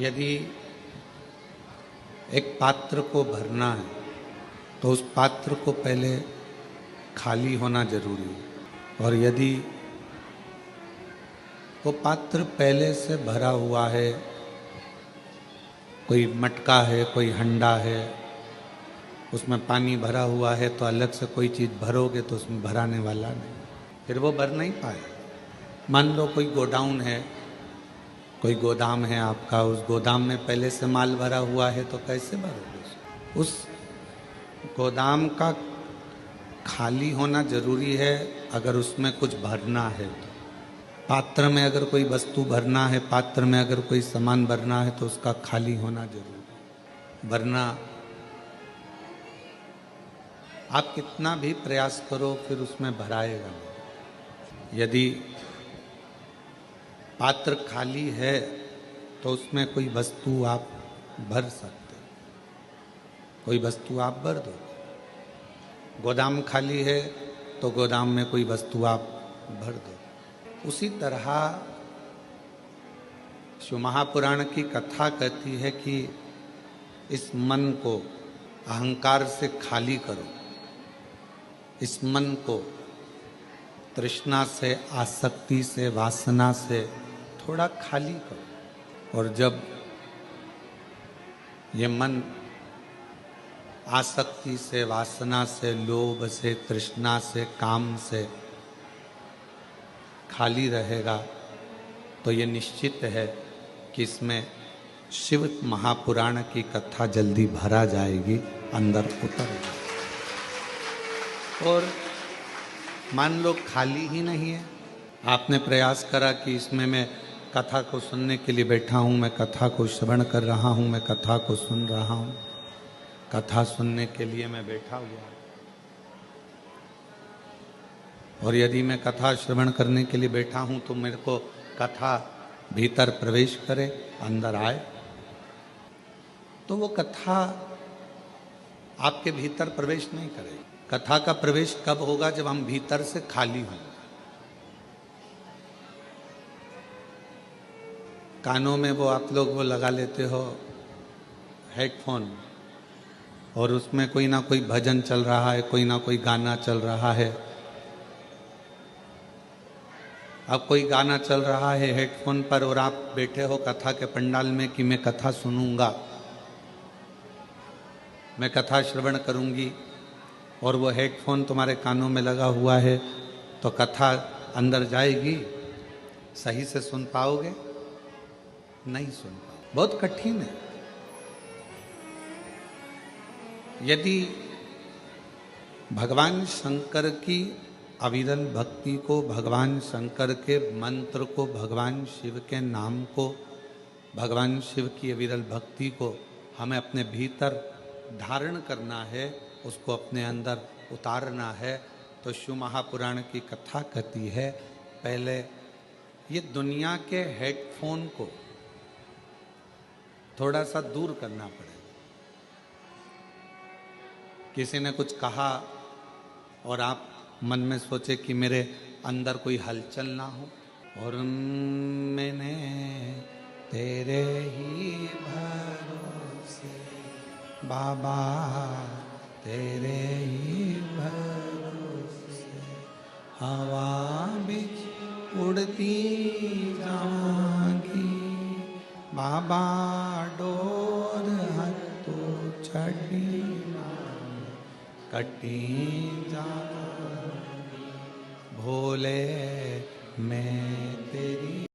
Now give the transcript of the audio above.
यदि एक पात्र को भरना है तो उस पात्र को पहले खाली होना जरूरी है। और यदि वो पात्र पहले से भरा हुआ है, कोई मटका है, कोई हंडा है, उसमें पानी भरा हुआ है, तो अलग से कोई चीज़ भरोगे तो उसमें भराने वाला नहीं, फिर वो भर नहीं पाए। मान लो कोई गोडाउन है, कोई गोदाम है आपका, उस गोदाम में पहले से माल भरा हुआ है तो कैसे भरोगे? उस गोदाम का खाली होना जरूरी है अगर उसमें कुछ भरना है तो। पात्र में अगर कोई वस्तु भरना है, पात्र में अगर कोई सामान भरना है तो उसका खाली होना जरूरी है। वरना आप कितना भी प्रयास करो फिर उसमें भराएगा नहीं। यदि पात्र खाली है तो उसमें कोई वस्तु आप भर सकते, कोई वस्तु आप भर दो। गोदाम खाली है तो गोदाम में कोई वस्तु आप भर दो। उसी तरह शिव महापुराण की कथा कहती है कि इस मन को अहंकार से खाली करो, इस मन को तृष्णा से, आसक्ति से, वासना से थोड़ा खाली करो। और जब ये मन आसक्ति से, वासना से, लोभ से, तृष्णा से, काम से खाली रहेगा तो ये निश्चित है कि इसमें शिव महापुराण की कथा जल्दी भरा जाएगी, अंदर उतर जाएगी। और मान लो खाली ही नहीं है, आपने प्रयास करा कि इसमें मैं कथा को सुनने के लिए बैठा हूँ, मैं कथा को श्रवण कर रहा हूँ, मैं कथा को सुन रहा हूँ, कथा सुनने के लिए मैं बैठा हुआ हूँ। और यदि मैं कथा श्रवण करने के लिए बैठा हूँ तो मेरे को कथा भीतर प्रवेश करे, अंदर आए, तो वो कथा आपके भीतर प्रवेश नहीं करेगी। कथा का प्रवेश कब होगा? जब हम भीतर से खाली हों। कानों में वो आप लोग वो लगा लेते हो हेडफोन, और उसमें कोई ना कोई भजन चल रहा है, कोई ना कोई गाना चल रहा है। अब कोई गाना चल रहा है हेडफोन पर और आप बैठे हो कथा के पंडाल में कि मैं कथा सुनूंगा, मैं कथा श्रवण करूंगी, और वो हेडफोन तुम्हारे कानों में लगा हुआ है, तो कथा अंदर जाएगी? सही से सुन पाओगे? नहीं सुन पाओगे, बहुत कठिन है। यदि भगवान शंकर की अविरल भक्ति को, भगवान शंकर के मंत्र को, भगवान शिव के नाम को, भगवान शिव की अविरल भक्ति को हमें अपने भीतर धारण करना है, उसको अपने अंदर उतारना है, तो शिव महापुराण की कथा कहती है पहले ये दुनिया के हेडफोन को थोड़ा सा दूर करना पड़ेगा। किसी ने कुछ कहा और आप मन में सोचे कि मेरे अंदर कोई हलचल ना हो, और मैंने तेरे ही भरोसे बाबा, तेरे ही भरोसे हवा बिच उड़ती जाऊंगी बाबा, डोर हथों छड़ी कटी जा भोले मैं तेरी